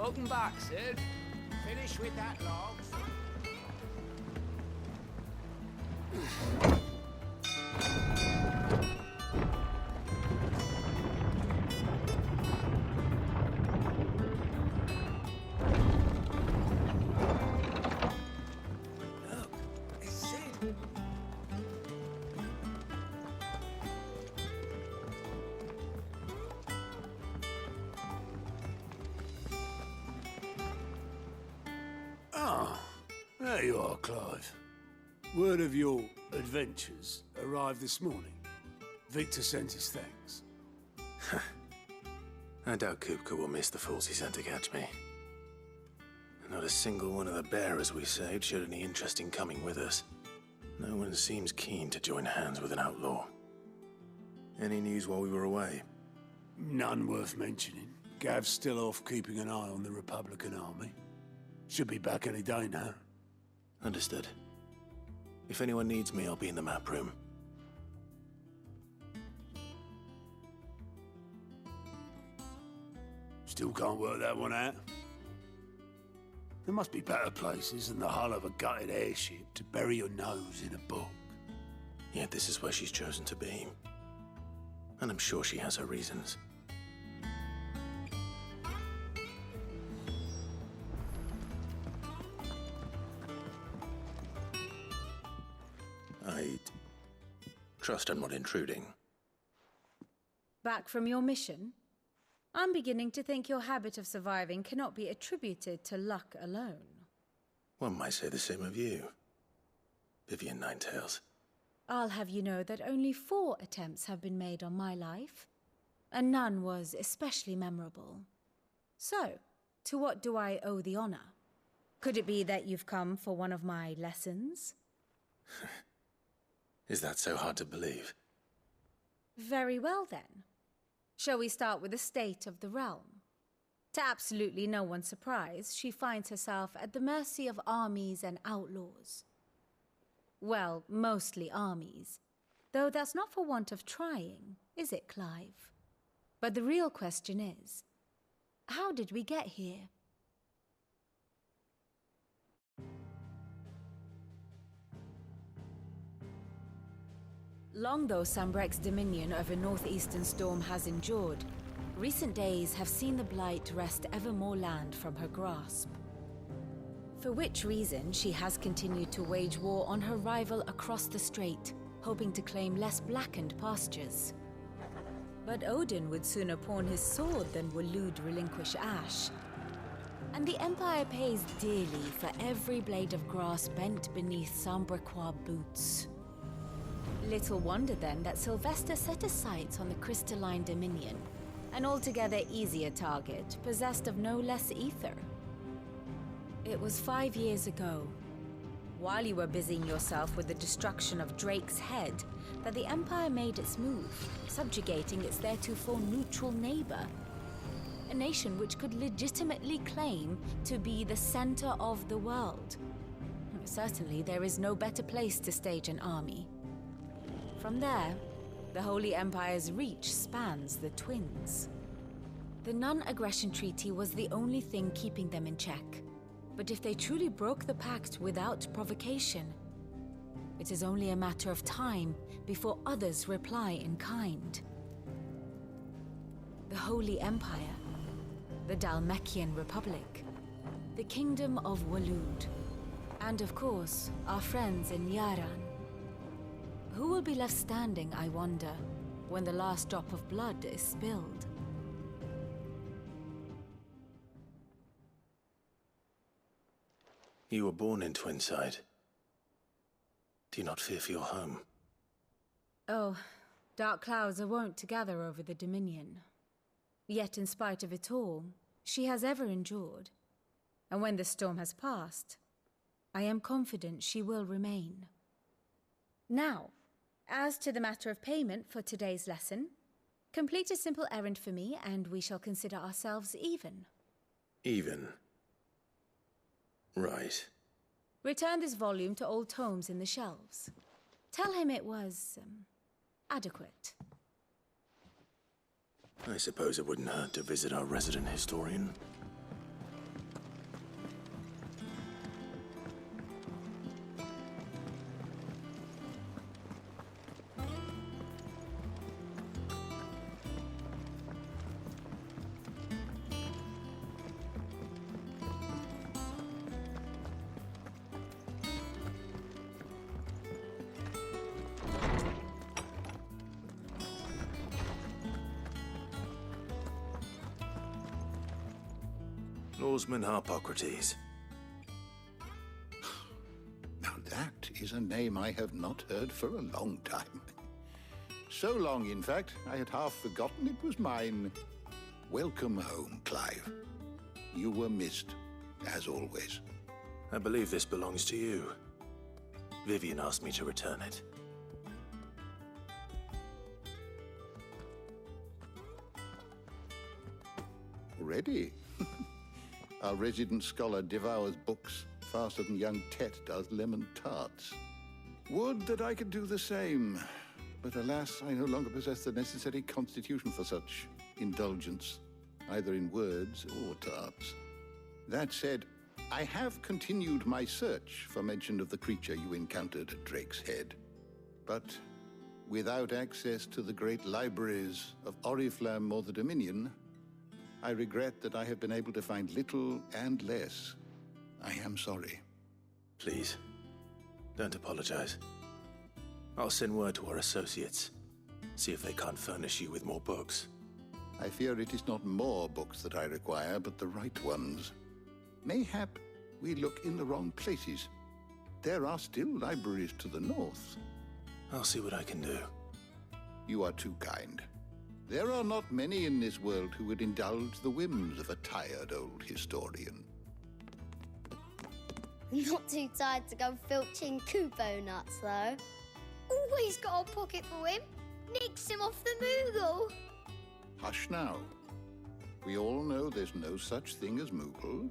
Welcome back, Sid. Finish with that log. There you are, Clive. Word of your adventures arrived this morning. Victor sent his thanks. I doubt Kupka will miss the fools he sent to catch me. Not a single one of the bearers we saved showed any interest in coming with us. No one seems keen to join hands with an outlaw. Any news while we were away? None worth mentioning. Gav's still off keeping an eye on the Republican army. Should be back any day now. Understood. If anyone needs me, I'll be in the map room. Still can't work that one out. There must be better places than the hull of a gutted airship to bury your nose in a book. Yet this is where she's chosen to be. And I'm sure she has her reasons. I trust I'm not intruding. Back from your mission? I'm beginning to think your habit of surviving cannot be attributed to luck alone. One might say the same of you, Vivian Ninetails. I'll have you know that only 4 attempts have been made on my life, and none was especially memorable. So, to what do I owe the honor? Could it be that you've come for one of my lessons? Is that so hard to believe? Very well, then. Shall we start with the state of the realm? To absolutely no one's surprise, she finds herself at the mercy of armies and outlaws. Well, mostly armies. Though that's not for want of trying, is it, Clive? But the real question is, how did we get here? Long though Sambrek's dominion over northeastern Storm has endured, recent days have seen the Blight wrest ever more land from her grasp. For which reason she has continued to wage war on her rival across the strait, hoping to claim less blackened pastures. But Odin would sooner pawn his sword than Waloed relinquish Ash. And the Empire pays dearly for every blade of grass bent beneath Sambrequois boots. Little wonder then that Sylvester set his sights on the crystalline dominion, an altogether easier target, possessed of no less ether. It was 5 years ago, while you were busying yourself with the destruction of Drake's head, that the Empire made its move, subjugating its theretofore neutral neighbor. A nation which could legitimately claim to be the center of the world. Certainly there is no better place to stage an army. From there, the Holy Empire's reach spans the Twins. The non-aggression treaty was the only thing keeping them in check. But if they truly broke the pact without provocation, it is only a matter of time before others reply in kind. The Holy Empire, the Dhalmekian Republic, the Kingdom of Waloed, and of course, our friends in Yaran. Who will be left standing, I wonder, when the last drop of blood is spilled? You were born in Twinside. Do you not fear for your home? Oh, dark clouds are wont to gather over the Dominion. Yet in spite of it all, she has ever endured. And when the storm has passed, I am confident she will remain. Now, as to the matter of payment for today's lesson, complete a simple errand for me and we shall consider ourselves even. Even? Right. Return this volume to old tomes in the shelves. Tell him it was, adequate. I suppose it wouldn't hurt to visit our resident historian. Lawsman Harpocrates. Now that is a name I have not heard for a long time. So long, in fact, I had half forgotten it was mine. Welcome home, Clive. You were missed, as always. I believe this belongs to you. Vivian asked me to return it. Already? Our resident scholar devours books faster than young Tet does lemon tarts. Would that I could do the same. But alas, I no longer possess the necessary constitution for such indulgence, either in words or tarts. That said, I have continued my search for mention of the creature you encountered at Drake's Head. But without access to the great libraries of Oriflamme or the Dominion, I regret that I have been able to find little and less. I am sorry. Please, don't apologize. I'll send word to our associates. See if they can't furnish you with more books. I fear it is not more books that I require, but the right ones. Mayhap we look in the wrong places. There are still libraries to the north. I'll see what I can do. You are too kind. There are not many in this world who would indulge the whims of a tired old historian. Not too tired to go filching Kupo nuts, though. Always got a pocket for him. Nicks him off the Moogle. Hush now. We all know there's no such thing as Moogles.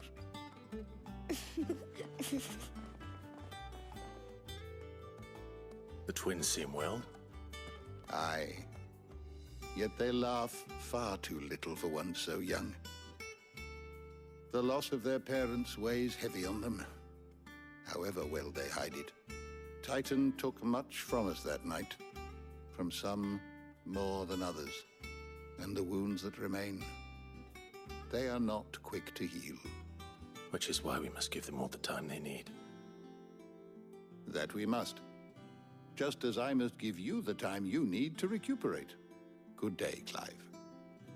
The twins seem well. Aye. Yet they laugh far too little for one so young. The loss of their parents weighs heavy on them, however well they hide it. Titan took much from us that night, from some more than others, and the wounds that remain, they are not quick to heal. Which is why we must give them all the time they need. That we must. Just as I must give you the time you need to recuperate. Good day, Clive.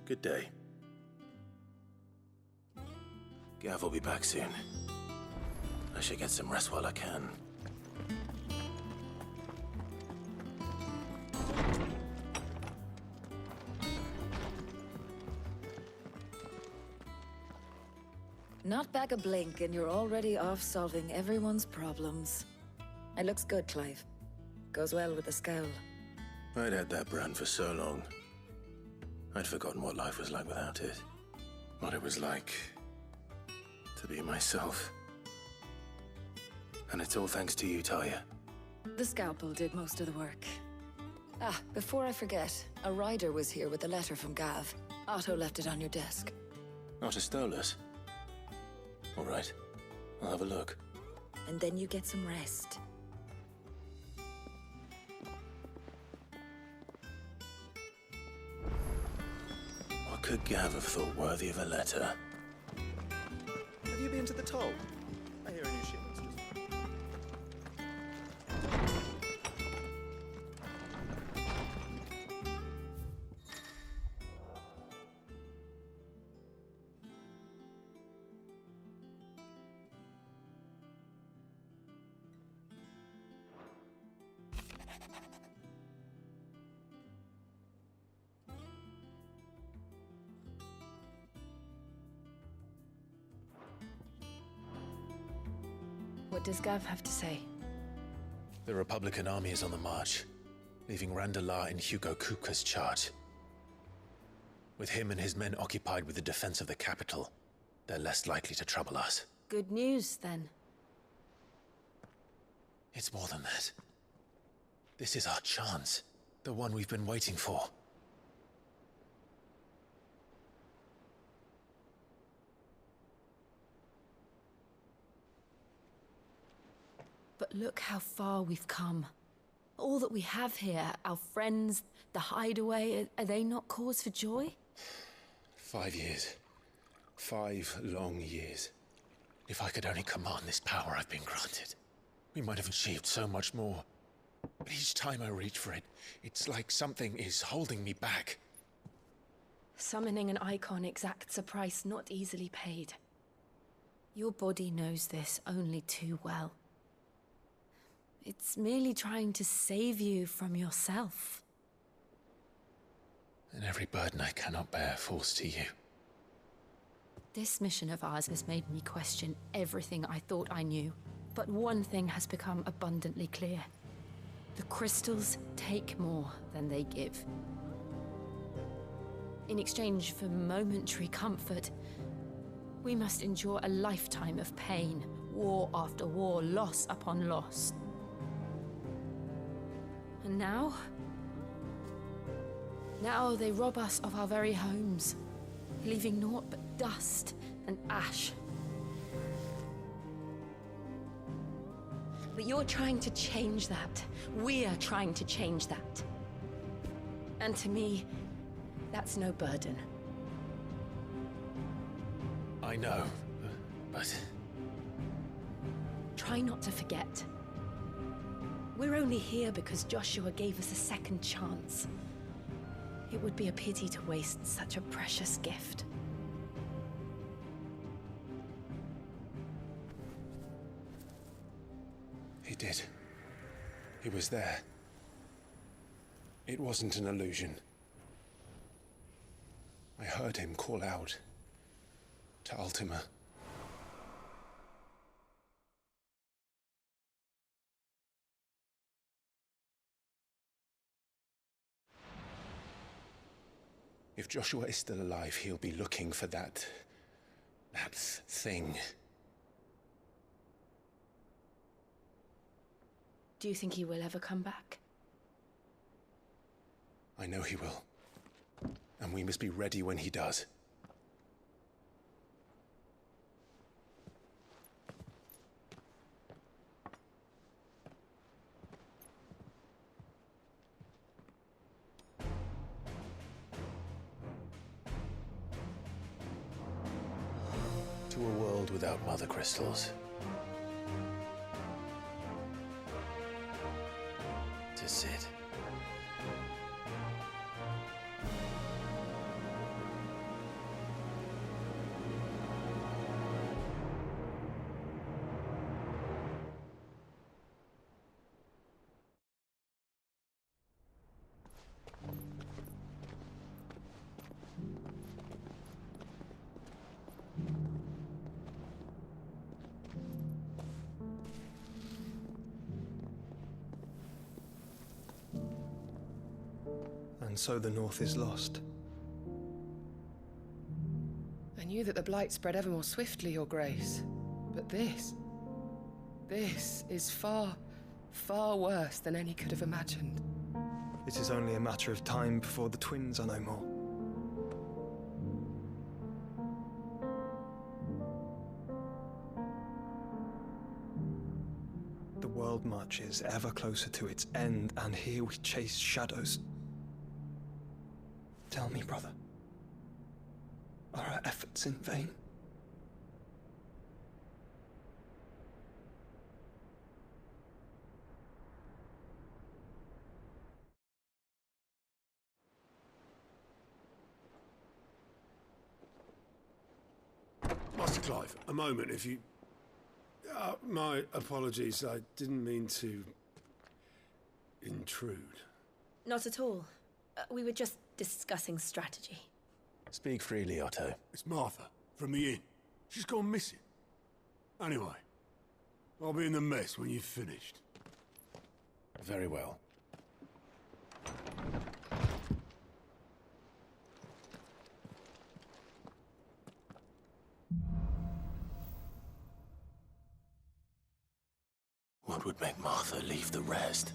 Good day. Gav will be back soon. I should get some rest while I can. Not back a blink and you're already off solving everyone's problems. It looks good, Clive. Goes well with the scowl. I'd had that brand for so long. I'd forgotten what life was like without it. What it was like to be myself. And it's all thanks to you, Talia. The scalpel did most of the work. Ah, before I forget, a rider was here with a letter from Gav. Otto left it on your desk. Otto stole us. All right, I'll have a look. And then you get some rest. What could Gav have thought worthy of a letter? Have you been to the toll? I hear a new shipment's just... What does Gav have to say? The Republican army is on the march, leaving Randalar in Hugo Kupka's charge. With him and his men occupied with the defense of the capital, they're less likely to trouble us. Good news, then. It's more than that. This is our chance, the one we've been waiting for. But look how far we've come. All that we have here, our friends, the hideaway, are they not cause for joy? 5 years. 5 long years. If I could only command this power I've been granted, we might have achieved so much more. But each time I reach for it, it's like something is holding me back. Summoning an Eikon exacts a price not easily paid. Your body knows this only too well. It's merely trying to save you from yourself. And every burden I cannot bear falls to you. This mission of ours has made me question everything I thought I knew. But one thing has become abundantly clear. The crystals take more than they give. In exchange for momentary comfort, we must endure a lifetime of pain, war after war, loss upon loss. And now they rob us of our very homes, leaving naught but dust and ash. But you're trying to change that. We're trying to change that. And to me, that's no burden. I know, but... Try not to forget. We're only here because Joshua gave us a second chance. It would be a pity to waste such a precious gift. He did. He was there. It wasn't an illusion. I heard him call out to Ultima. If Joshua is still alive, he'll be looking for that thing. Do you think he will ever come back? I know he will. And we must be ready when he does. To a world without Mothercrystals. To Sid. And so the North is lost. I knew that the Blight spread ever more swiftly, Your Grace. But this is far, far worse than any could have imagined. It is only a matter of time before the twins are no more. The world marches ever closer to its end, and here we chase shadows. Tell me, brother, are our efforts in vain? Master Clive, a moment, if you... my apologies, I didn't mean to... intrude. Not at all. We were just discussing strategy. Speak freely, Otto. It's Martha, from the inn. She's gone missing. Anyway, I'll be in the mess when you've finished. Very well. What would make Martha leave the rest?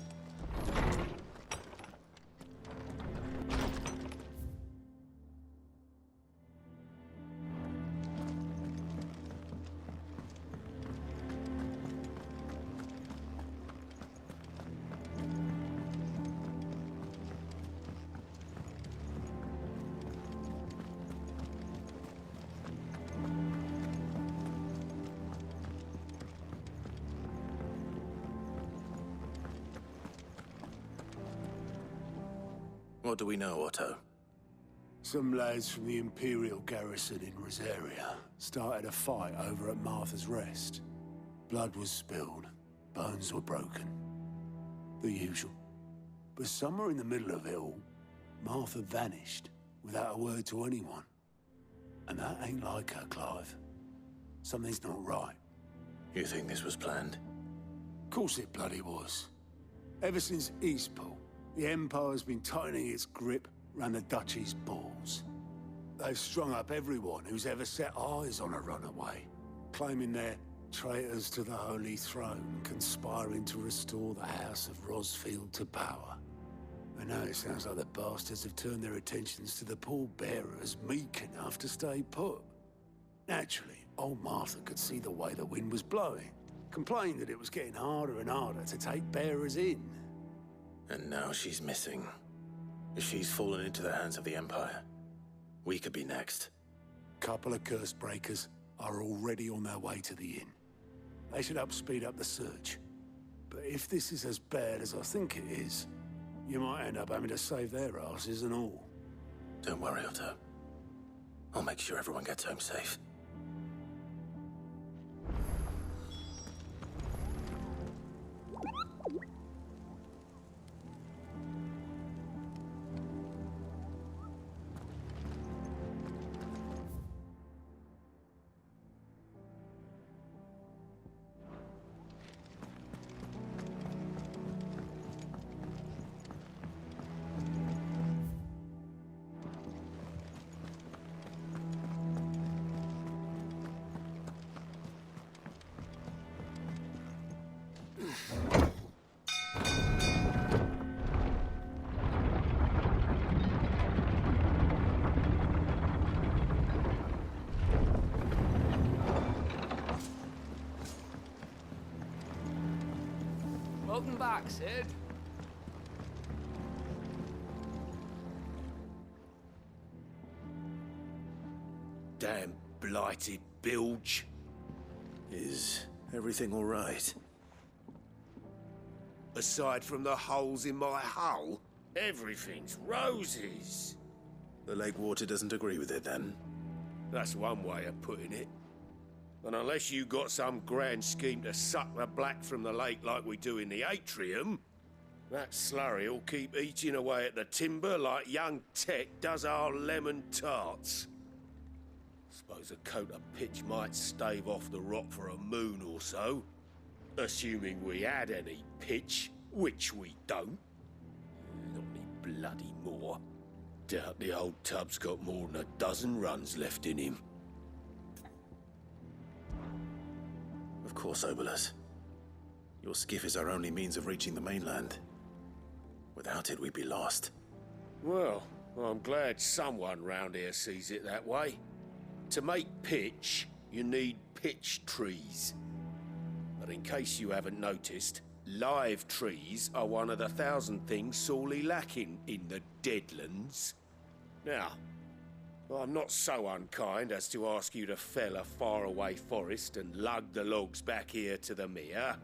What do we know, Otto? Some lads from the Imperial garrison in Rosaria started a fight over at Martha's Rest. Blood was spilled, bones were broken. The usual. But somewhere in the middle of it all, Martha vanished without a word to anyone. And that ain't like her, Clive. Something's not right. You think this was planned? Of course it bloody was. Ever since Eastpool, the Empire's been tightening its grip round the Duchy's balls. They've strung up everyone who's ever set eyes on a runaway, claiming they're traitors to the Holy Throne, conspiring to restore the House of Rosfield to power. And now it sounds like the bastards have turned their attentions to the pallbearers meek enough to stay put. Naturally, old Martha could see the way the wind was blowing, complained that it was getting harder and harder to take bearers in. And now she's missing. If she's fallen into the hands of the Empire, we could be next. Couple of curse breakers are already on their way to the inn. They should help speed up the search. But if this is as bad as I think it is, you might end up having to save their asses and all. Don't worry, Otto. I'll make sure everyone gets home safe. Welcome back, Sid. Damn blighted bilge. Is everything all right? Aside from the holes in my hull, everything's roses. The lake water doesn't agree with it, then? That's one way of putting it. And unless you got some grand scheme to suck the black from the lake like we do in the atrium, that slurry'll keep eating away at the timber like young Tech does our lemon tarts. Suppose a coat of pitch might stave off the rot for a moon or so, assuming we had any pitch, which we don't. Not any bloody more. Doubt the old tub's got more than a dozen runs left in him. Of course, Obolus. Your skiff is our only means of reaching the mainland. Without it, we'd be lost. Well, I'm glad someone round here sees it that way. To make pitch, you need pitch trees. But in case you haven't noticed, live trees are one of the 1,000 things sorely lacking in the Deadlands. Now, I'm not so unkind as to ask you to fell a faraway forest and lug the logs back here to the mere,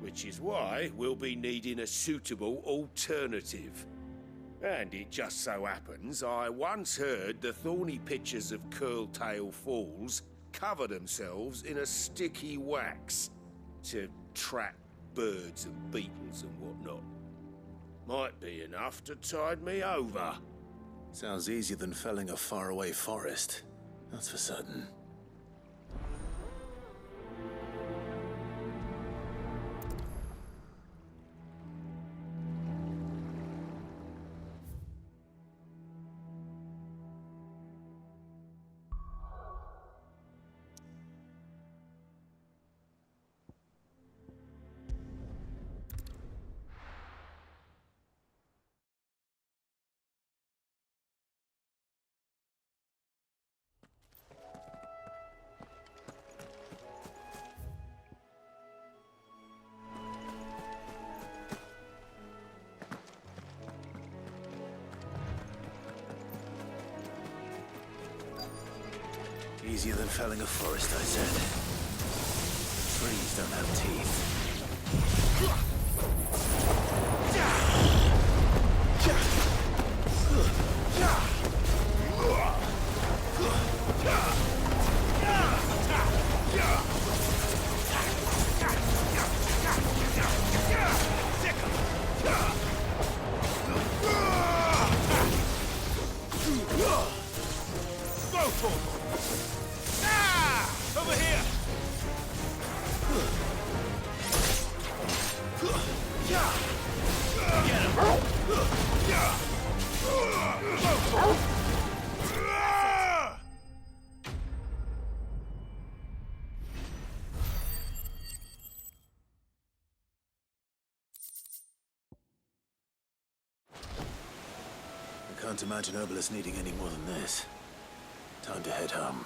which is why we'll be needing a suitable alternative. And it just so happens I once heard the thorny pitchers of Curltail Falls cover themselves in a sticky wax to trap birds and beetles and whatnot. Might be enough to tide me over. Sounds easier than felling a faraway forest. That's for certain. Easier than felling a forest, I said. Trees don't have teeth. for it! Ah! Over here! Get him! Go for it! I can't imagine Obelisk needing any more than this. Time to head home.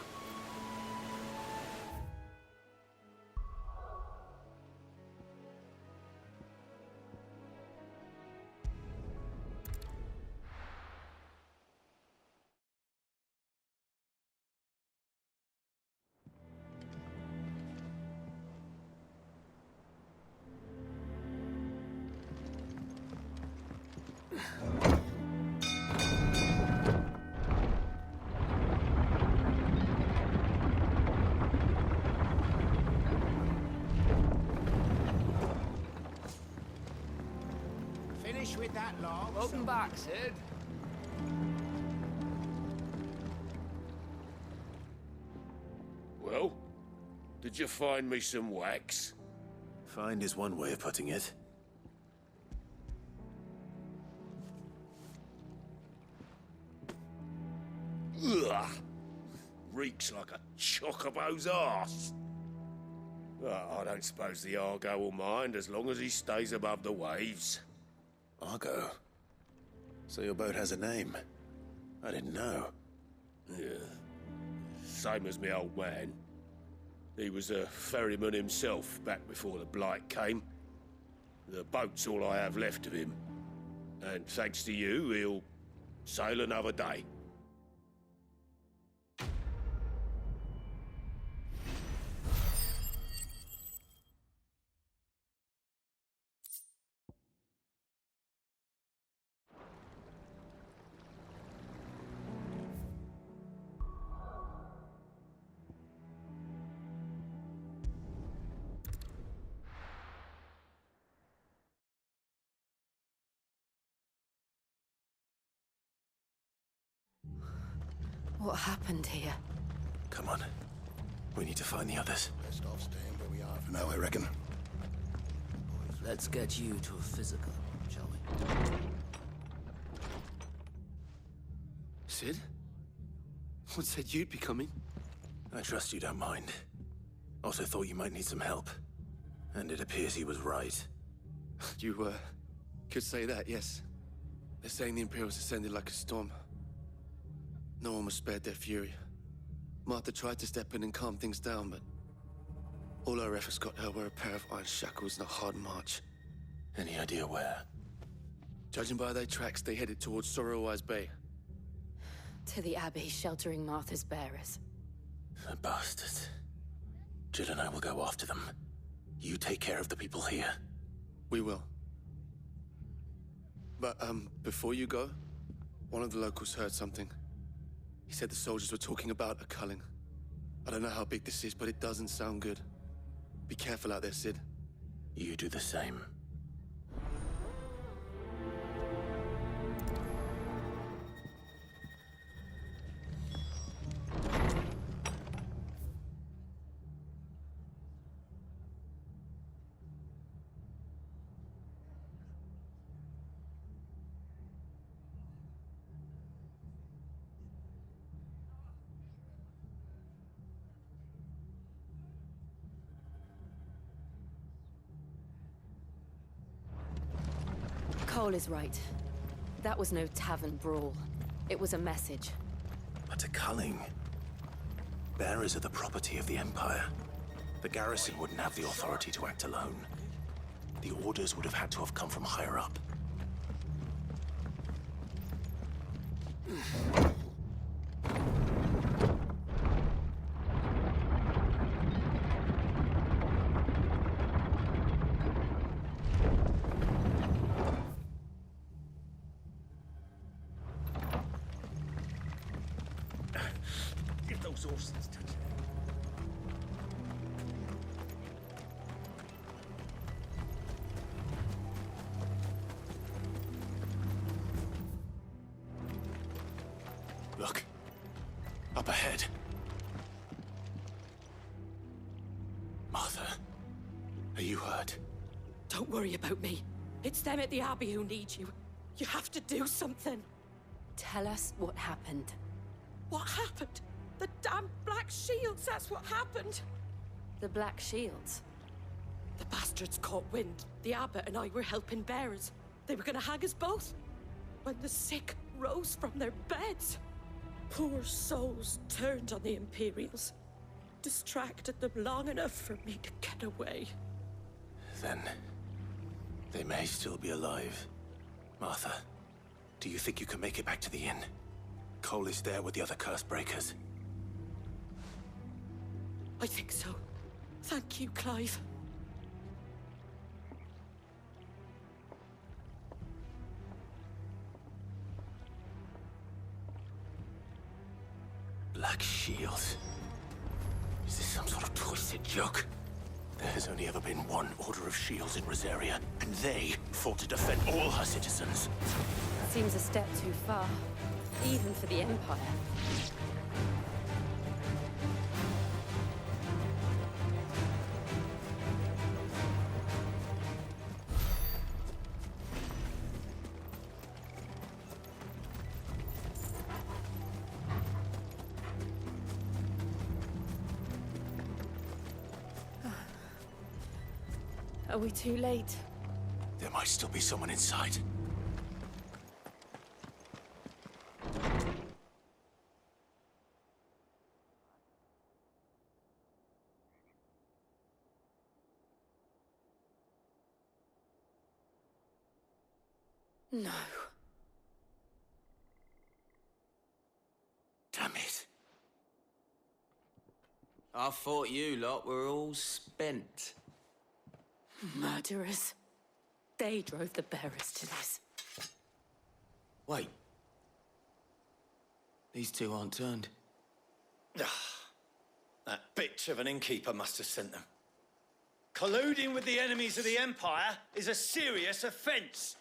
Finish with that log. Welcome back, Sid. Well, did you find me some wax? Find is one way of putting it. Ugh! Reeks like a chocobo's arse. I don't suppose the Argo will mind as long as he stays above the waves. Argo? So your boat has a name? I didn't know. Yeah. Same as me old man. He was a ferryman himself back before the Blight came. The boat's all I have left of him. And thanks to you, he'll sail another day. What happened here? Come on. We need to find the others. Best off staying where we are for now, I reckon. Let's get you to a physical, shall we? Sid? What said you'd be coming? I trust you don't mind. Also thought you might need some help. And it appears he was right. You, could say that, yes. They're saying the Imperials ascended like a storm. No one was spared their fury. Martha tried to step in and calm things down, but all our efforts got her were a pair of iron shackles and a hard march. Any idea where? Judging by their tracks, they headed towards Sorrowwise Bay. To the Abbey sheltering Martha's bearers. The bastards. Jill and I will go after them. You take care of the people here. We will. But, before you go, one of the locals heard something. He said the soldiers were talking about a culling. I don't know how big this is, but it doesn't sound good. Be careful out there, Sid. You do the same. Cole is right. That was no tavern brawl. It was a message. But a culling. Bearers are the property of the Empire. The garrison wouldn't have the authority to act alone. The orders would have had to have come from higher up. Get those horses touching. Look. Up ahead. Martha, are you hurt? Don't worry about me. It's them at the Abbey who need you. You have to do something. Tell us what happened. What happened? The damn Black Shields, that's what happened. The Black Shields? The bastards caught wind. The Abbot and I were helping bearers. They were gonna hang us both. When the sick rose from their beds, poor souls turned on the Imperials. Distracted them long enough for me to get away. Then they may still be alive. Martha, do you think you can make it back to the inn? Cole is there with the other curse breakers. I think so. Thank you, Clive. Black Shields? Is this some sort of twisted joke? There has only ever been one Order of Shields in Rosaria, and they fought to defend all her citizens. Seems a step too far, even for the Empire. Are we too late? There might still be someone inside. No. Damn it. I thought you lot were all spent. Murderers. They drove the bearers to this. Wait. These two aren't turned. That bitch of an innkeeper must have sent them. Colluding with the enemies of the Empire is a serious offense.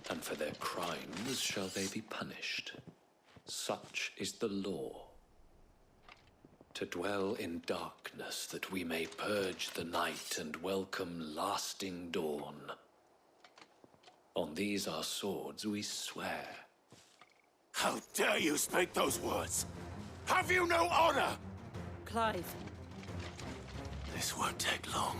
And for their crimes shall they be punished. Such is the law. To dwell in darkness that we may purge the night and welcome lasting dawn. On these our swords we swear. How dare you speak those words? Have you no honor? Clive. This won't take long.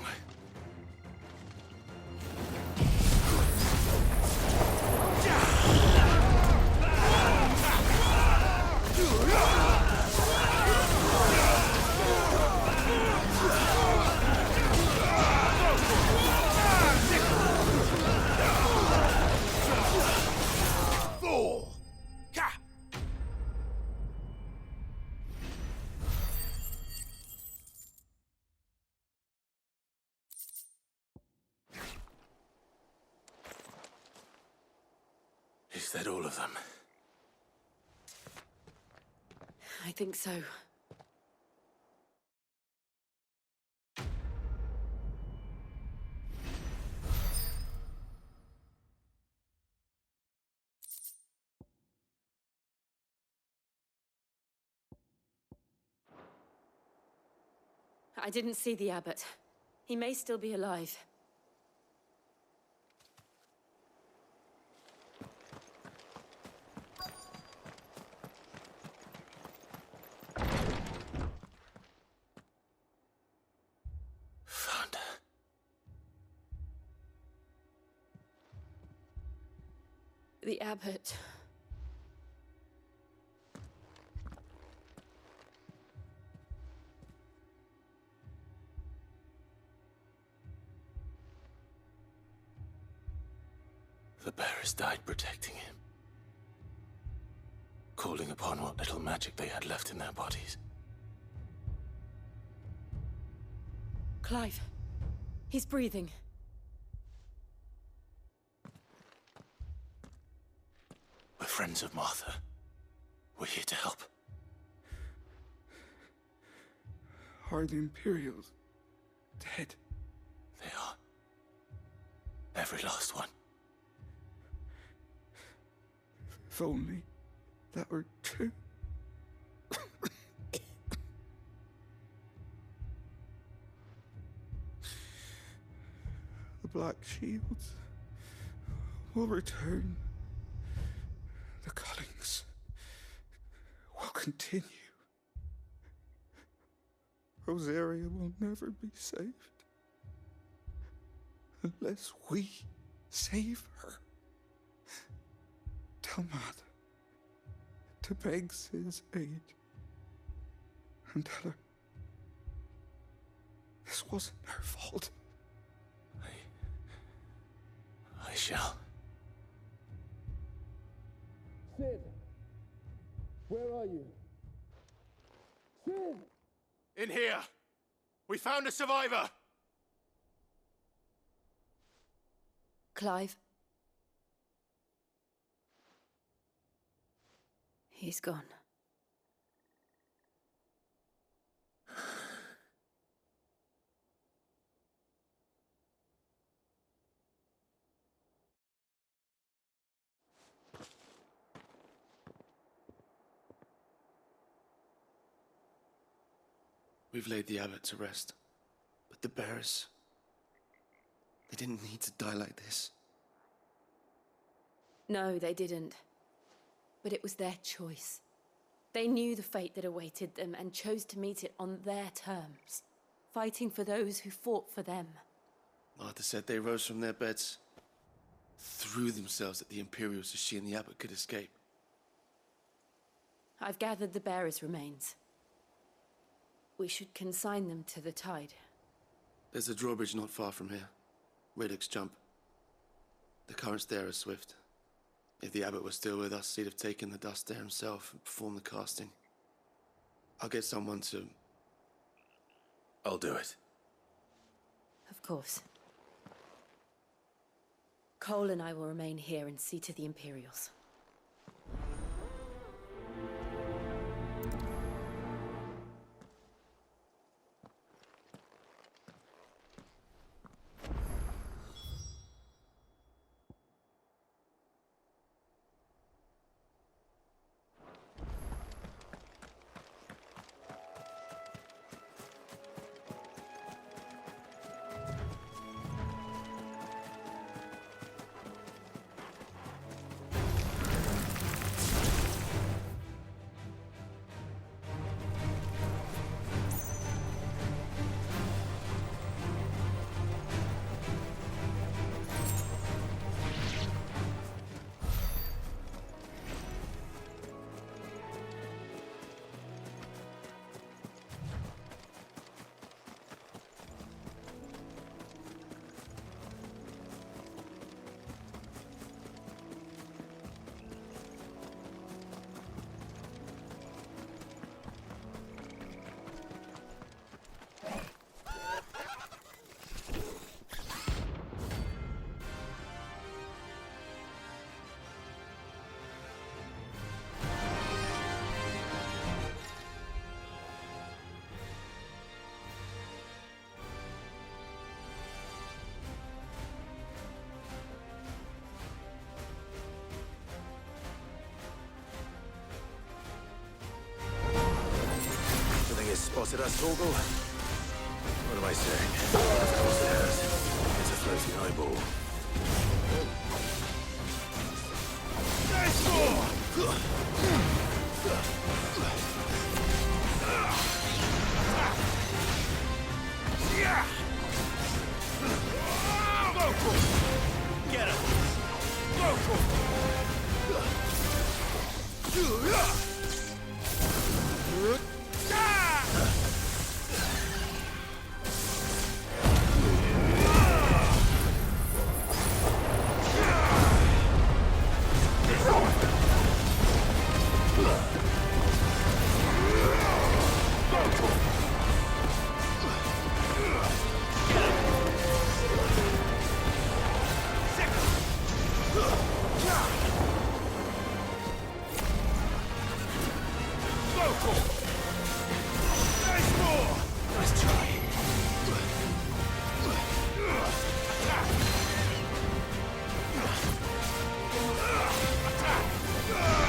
Is that all of them? I think so. I didn't see the Abbot. He may still be alive. Found her. The Abbot. The bearers died protecting him. Calling upon what little magic they had left in their bodies. Clive. He's breathing. We're friends of Martha. We're here to help. Are the Imperials dead? They are. Every last one. If only that were true. The Black Shields will return. The cullings will continue. Rosaria will never be saved unless we save her. Tell Mother to beg Sid's aid and tell her this wasn't her fault. I shall. Sid! Where are you? Sid! In here! We found a survivor! Clive. He's gone. We've laid the abbot to rest, but the bearers, they didn't need to die like this. No, they didn't. But it was their choice. They knew the fate that awaited them and chose to meet it on their terms, fighting for those who fought for them. Martha said they rose from their beds, threw themselves at the Imperials so she and the abbot could escape. I've gathered the bearers' remains. We should consign them to the tide. There's a drawbridge not far from here. Radix jump. The currents there are swift. If the abbot was still with us, he'd have taken the dust there himself and performed the casting. I'll get someone to... I'll do it. Of course. Cole and I will remain here and see to the Imperials. Spotted us, Torgal? What am I saying? Of course it has. It's a floating eyeball. Get him! Attack!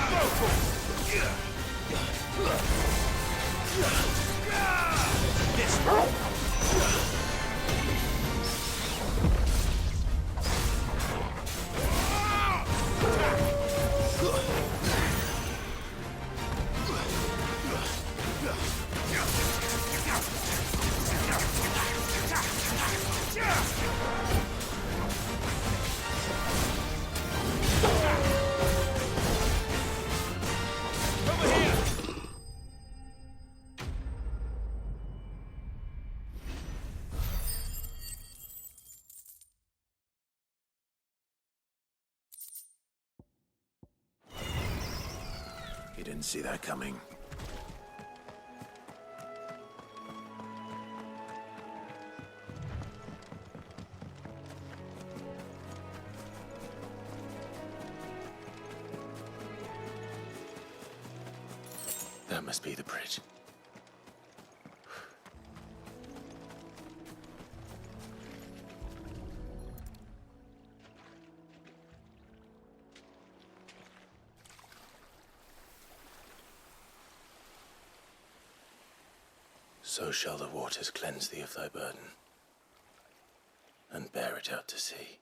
You didn't see that coming. That must be the bridge. So shall the waters cleanse thee of thy burden, and bear it out to sea.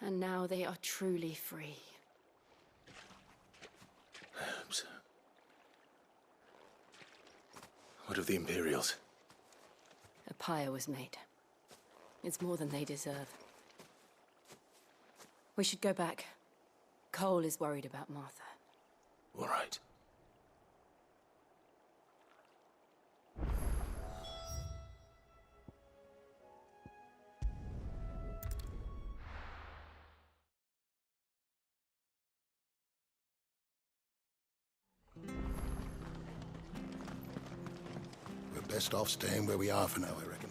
And now they are truly free. I hope so. What of the Imperials? A pyre was made. It's more than they deserve. We should go back. Cole is worried about Martha. All right. We're best off staying where we are for now, I reckon.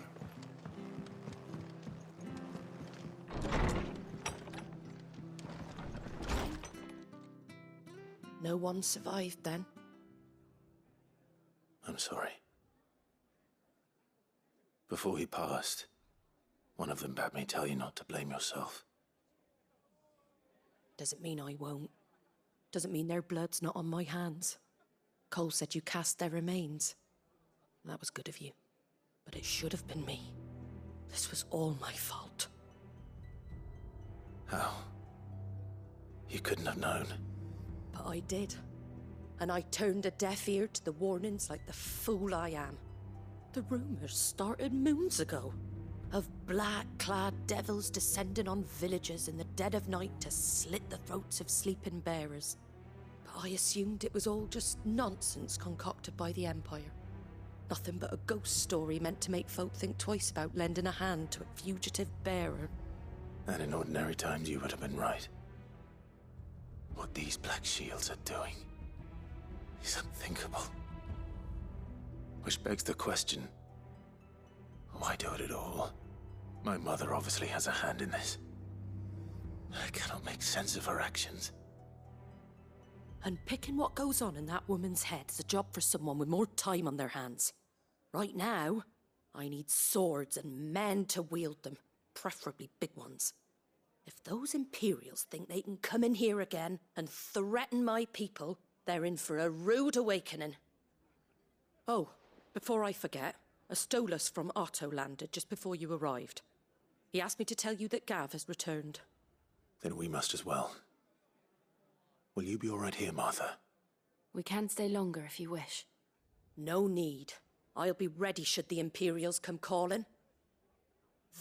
No one survived then? I'm sorry. Before he passed, one of them bade me tell you not to blame yourself. Doesn't mean I won't. Doesn't mean their blood's not on my hands. Cole said you cast their remains. That was good of you. But it should have been me. This was all my fault. How? You couldn't have known. But I did. And I turned a deaf ear to the warnings like the fool I am. The rumors started moons ago. Of black-clad devils descending on villages in the dead of night to slit the throats of sleeping bearers. But I assumed it was all just nonsense concocted by the Empire. Nothing but a ghost story meant to make folk think twice about lending a hand to a fugitive bearer. And in ordinary times you would have been right. What these Black Shields are doing is unthinkable. Which begs the question, why do it at all? My mother obviously has a hand in this. I cannot make sense of her actions. And picking what goes on in that woman's head is a job for someone with more time on their hands. Right now, I need swords and men to wield them, preferably big ones. If those Imperials think they can come in here again and threaten my people, they're in for a rude awakening. Oh, before I forget, a Stolas from Otto landed just before you arrived. He asked me to tell you that Gav has returned. Then we must as well. Will you be all right here, Martha? We can stay longer if you wish. No need. I'll be ready should the Imperials come calling.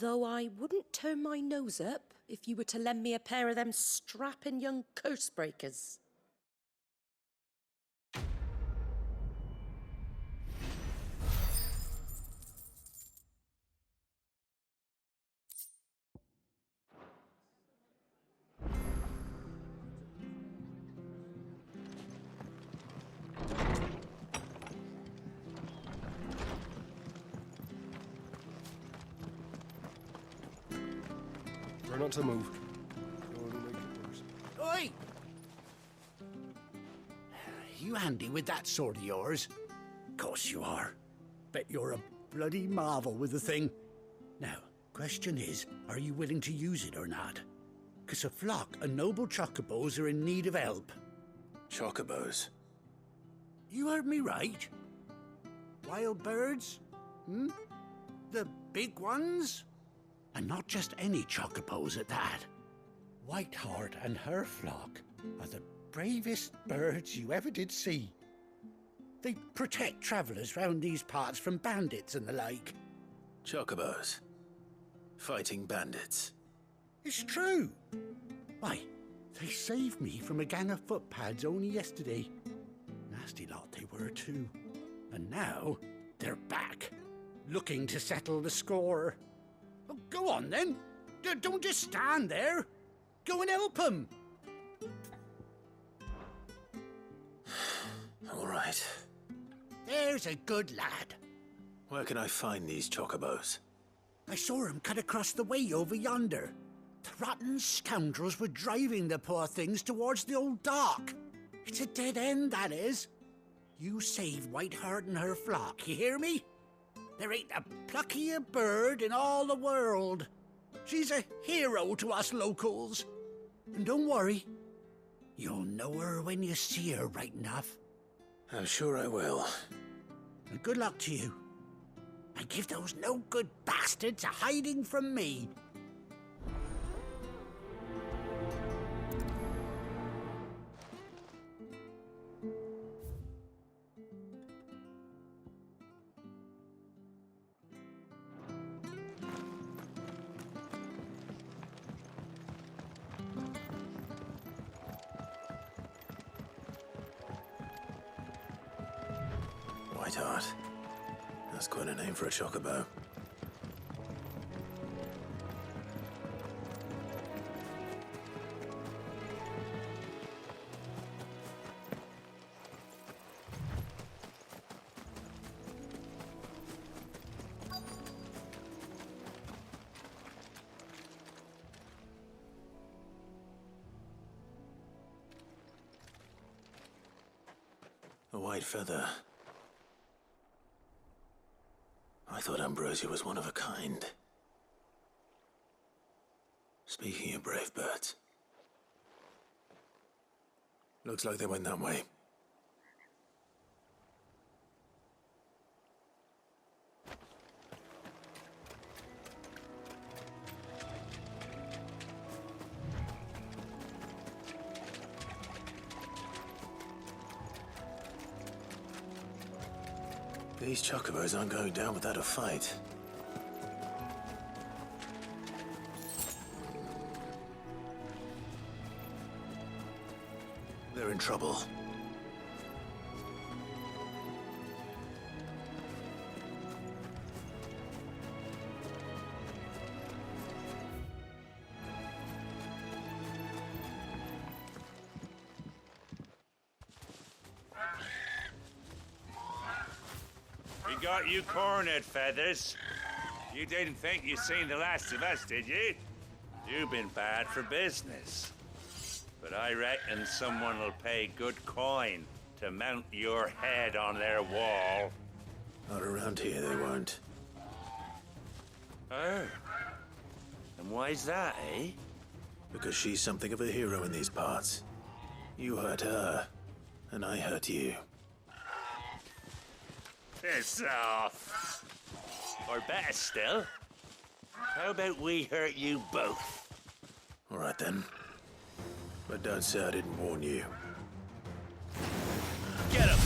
Though I wouldn't turn my nose up if you were to lend me a pair of them strapping young curse breakers. Try not to move. Oi! You handy with that sword of yours? Course you are. Bet you're a bloody marvel with the thing. Now, question is, are you willing to use it or not? 'Cause a flock of noble chocobos are in need of help. Chocobos? You heard me right. Wild birds? The big ones? And not just any chocobos at that. Whiteheart and her flock are the bravest birds you ever did see. They protect travellers round these parts from bandits and the like. Chocobos? Fighting bandits? It's true. Why, they saved me from a gang of footpads only yesterday. Nasty lot they were too. And now they're back, looking to settle the score. Oh, go on then. Don't just stand there. Go and help them. All right. There's a good lad. Where can I find these chocobos? I saw him cut across the way over yonder. The rotten scoundrels were driving the poor things towards the old dock. It's a dead end, that is. You save Whiteheart and her flock, you hear me? There ain't a pluckier bird in all the world. She's a hero to us locals. And don't worry, you'll know her when you see her right enough. I'm sure I will. And good luck to you. And give those no-good bastards a hiding from me. Whiteheart. That's quite a name for a chocobo. A white feather. I thought Ambrosia was one of a kind. Speaking of brave birds. Looks like they went that way. These chocobos aren't going down without a fight. They're in trouble. We got you cornered, Feathers. You didn't think you'd seen the last of us, did you? You've been bad for business. But I reckon someone will pay good coin to mount your head on their wall. Not around here, they won't. Oh. And why's that, eh? Because she's something of a hero in these parts. You hurt her, and I hurt you. Piss off. Or better still, how about we hurt you both? All right then. But don't say I didn't warn you. Get him!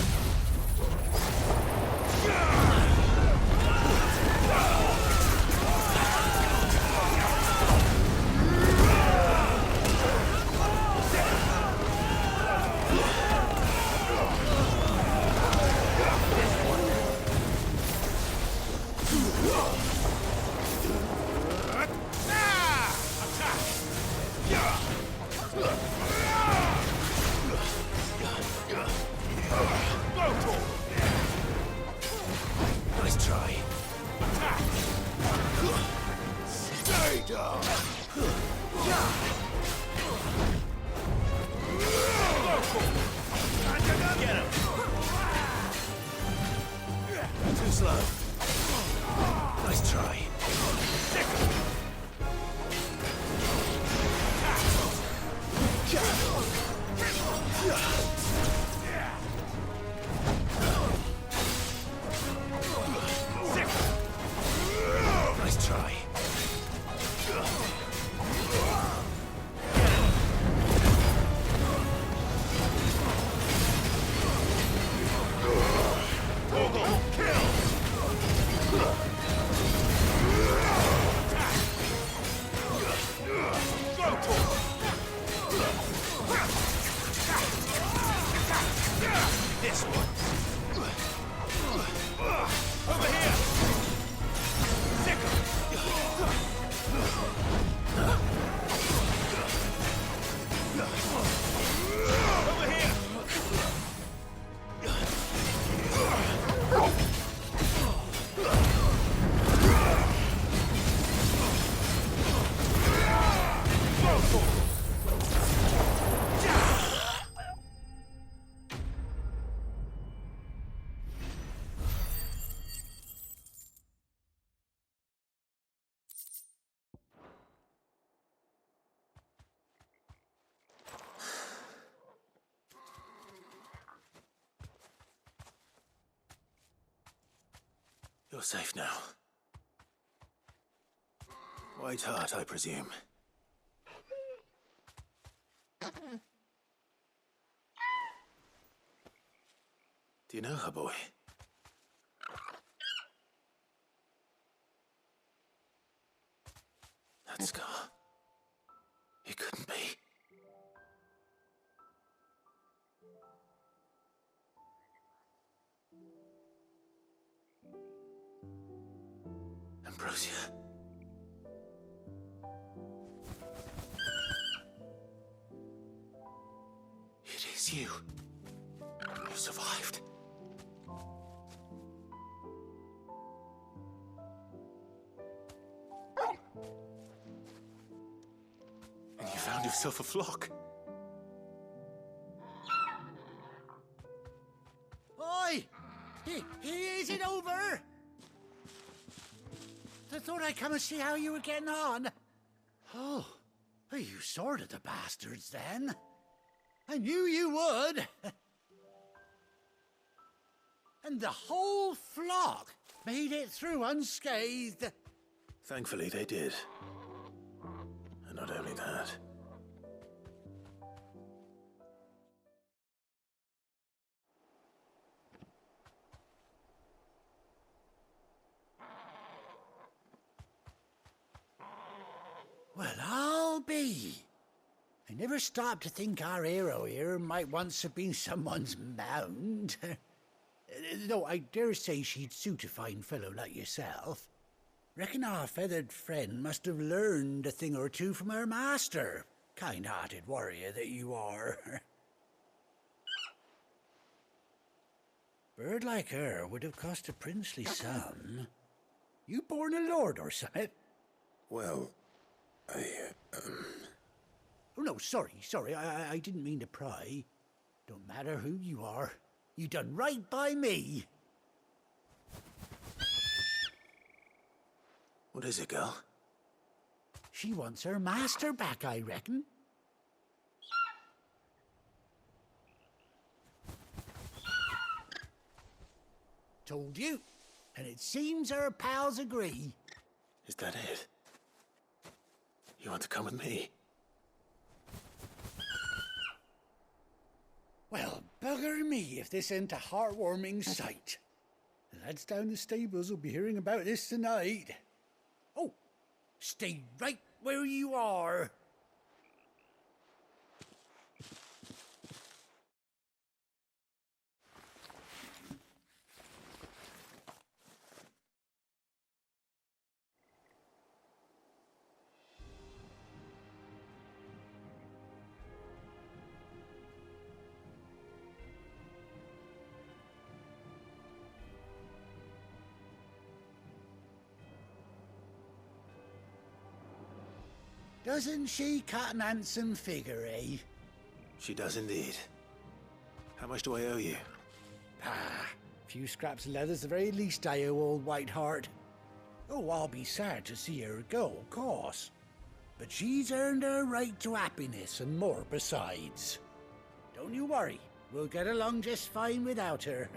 Nice try. Stay down. Get him! Too slow. Nice try. Sick him! You're safe now. White Heart, I presume. Do you know her, boy? That scar. It couldn't be. Ambrosia. It is you. You survived. And you found yourself a flock. Oi! Is it over? I thought I'd come and see how you were getting on. Oh, you sorted the bastards then. I knew you would. And the whole flock made it through unscathed. Thankfully, they did. And not only that. Well, I'll be. I never stopped to think our hero here might once have been someone's mount. Though I dare say she'd suit a fine fellow like yourself. Reckon our feathered friend must have learned a thing or two from her master. Kind-hearted warrior that you are. Bird like her would have cost a princely sum. You born a lord or something? Well, Oh, no, sorry. I didn't mean to pry. Don't matter who you are. You done right by me. What is it, girl? She wants her master back, I reckon. Told you. And it seems her pals agree. Is that it? You want to come with me? Well, bugger me if this ain't a heartwarming sight. The lads down the stables will be hearing about this tonight. Oh, stay right where you are. Doesn't she cut an handsome figure, eh? She does indeed. How much do I owe you? Few scraps of leather's the very least I owe old Whiteheart. Oh, I'll be sad to see her go, of course. But she's earned her right to happiness and more besides. Don't you worry, we'll get along just fine without her.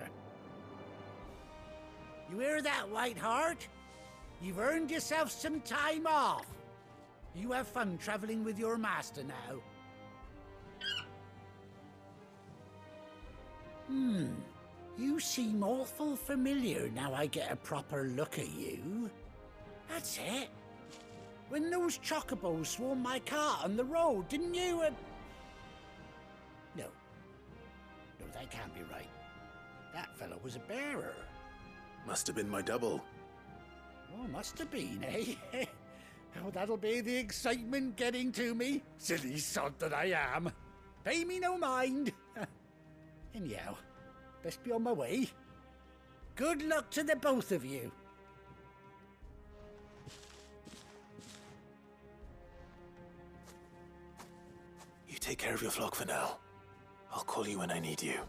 You hear that, Whiteheart? You've earned yourself some time off. You have fun traveling with your master now. You seem awful familiar now I get a proper look at you. That's it. When those chocobos swarmed my cart on the road, didn't you? No, that can't be right. That fellow was a bearer. Must have been my double. Oh, must have been, eh? Oh, that'll be the excitement getting to me. Silly sod that I am. Pay me no mind. Anyhow, best be on my way. Good luck to the both of you. You take care of your flock for now. I'll call you when I need you.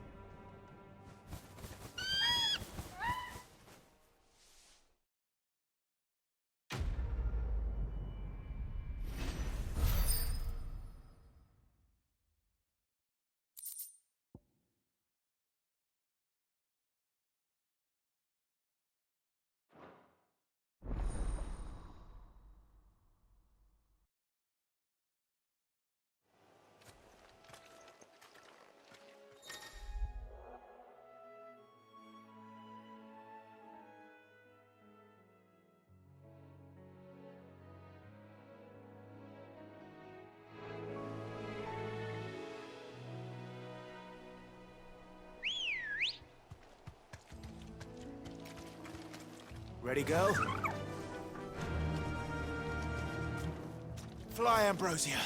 Ready, go? Fly, Ambrosia.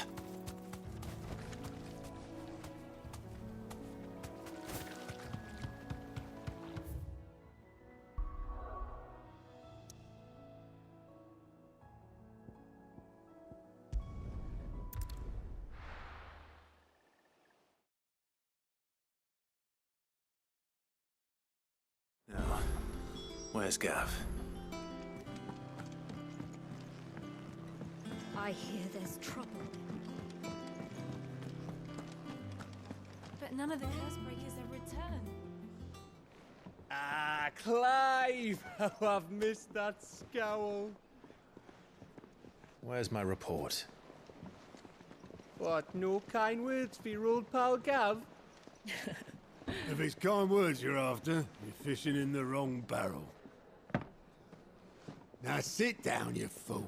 Now, where's Gav? I hear there's trouble. But none of the Cursebreakers have returned. Ah, Clive! Oh, I've missed that scowl. Where's my report? What, no kind words for your old pal Gav? If it's kind words you're after, you're fishing in the wrong barrel. Now sit down, you fool.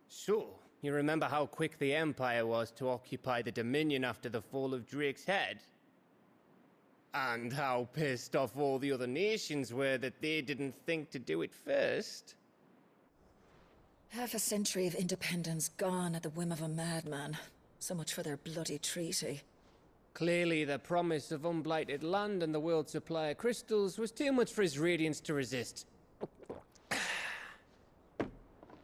So, you remember how quick the Empire was to occupy the Dominion after the fall of Drake's head? And how pissed off all the other nations were that they didn't think to do it first? Half a century of independence gone at the whim of a madman. So much for their bloody treaty. Clearly, the promise of unblighted land and the world's supply of crystals was too much for his radiance to resist.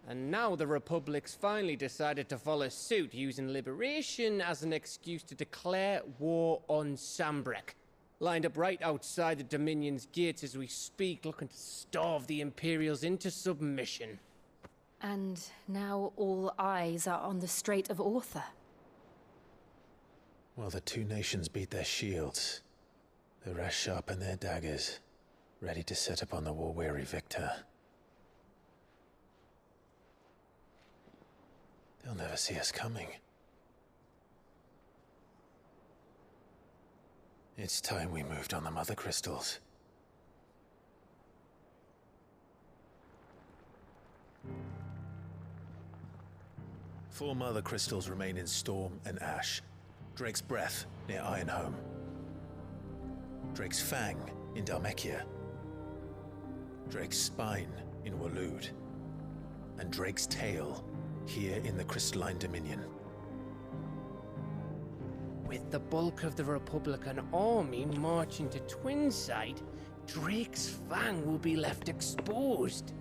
And now the Republic's finally decided to follow suit, using liberation as an excuse to declare war on Sambrek. Lined up right outside the Dominion's gates as we speak, looking to starve the Imperials into submission. And now all eyes are on the Strait of Author. Well, the two nations beat their shields. The rest sharpen their daggers, ready to set upon the war-weary victor. They'll never see us coming. It's time we moved on the Mothercrystals. Four Mothercrystals remain in Storm and Ash. Drake's Breath near Ironhome. Drake's Fang in Dhalmekia. Drake's Spine in Waloed. And Drake's Tail here in the Crystalline Dominion. With the bulk of the Republican army marching to Twinside, Drake's Fang will be left exposed.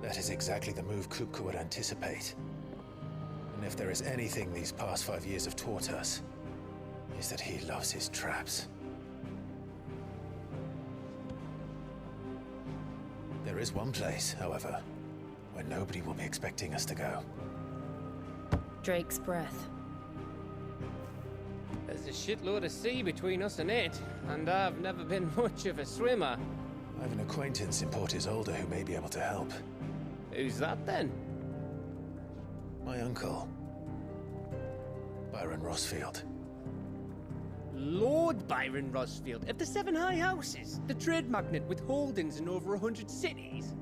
That is exactly the move Kupka would anticipate. And if there is anything these past 5 years have taught us, is that he loves his traps. There is one place, however, where nobody will be expecting us to go. Drake's Breath. There's a shitload of sea between us and it, and I've never been much of a swimmer. I have an acquaintance in Port Isolde who may be able to help. Who's that then? My uncle, Byron Rosfield. Lord Byron Rosfield of the Seven High Houses, the trade magnate with holdings in over 100 cities.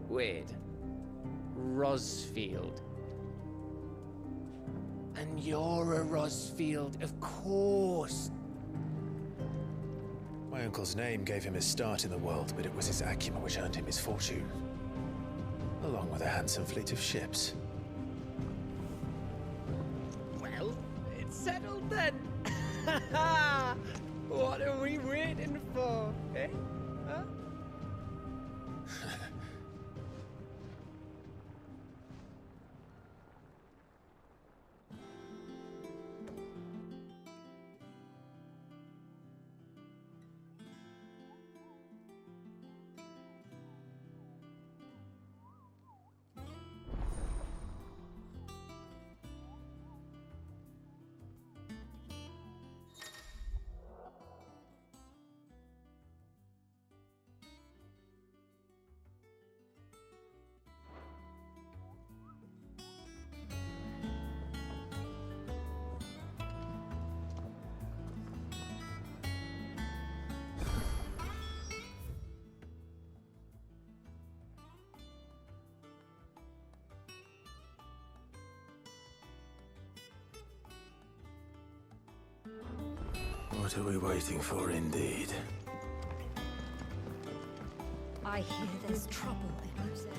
Wait, Rosfield. And you're a Rosfield, of course. My uncle's name gave him his start in the world, but it was his acumen which earned him his fortune, along with a handsome fleet of ships. Well, it's settled then. What are we waiting for, eh? Huh? What are we waiting for, indeed? I hear there's trouble in Rosaria.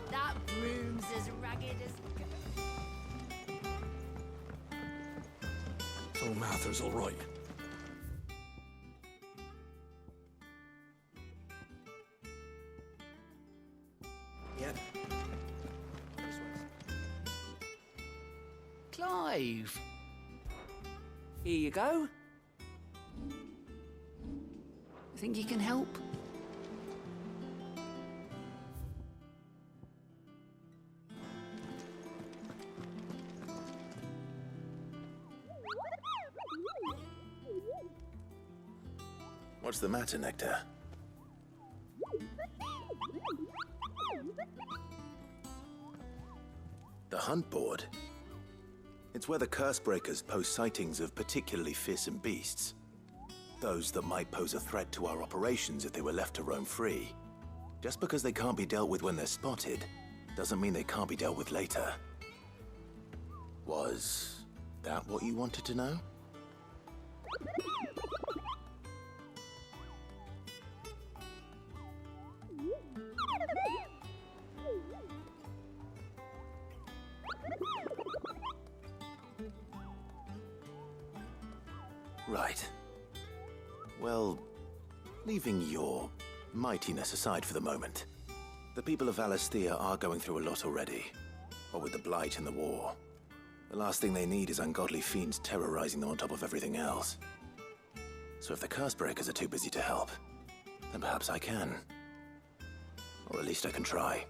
That broom's as ragged as... So Mather's all right. Yep. Clive! Here you go. Think you can help? What's the matter, Nectar? The hunt board? It's where the Cursebreakers post sightings of particularly fearsome beasts. Those that might pose a threat to our operations if they were left to roam free. Just because they can't be dealt with when they're spotted, doesn't mean they can't be dealt with later. Was that what you wanted to know? Right. Well, leaving your mightiness aside for the moment, the people of Valisthea are going through a lot already. What with the Blight and the war. The last thing they need is ungodly fiends terrorizing them on top of everything else. So if the Cursebreakers are too busy to help, then perhaps I can. Or at least I can try.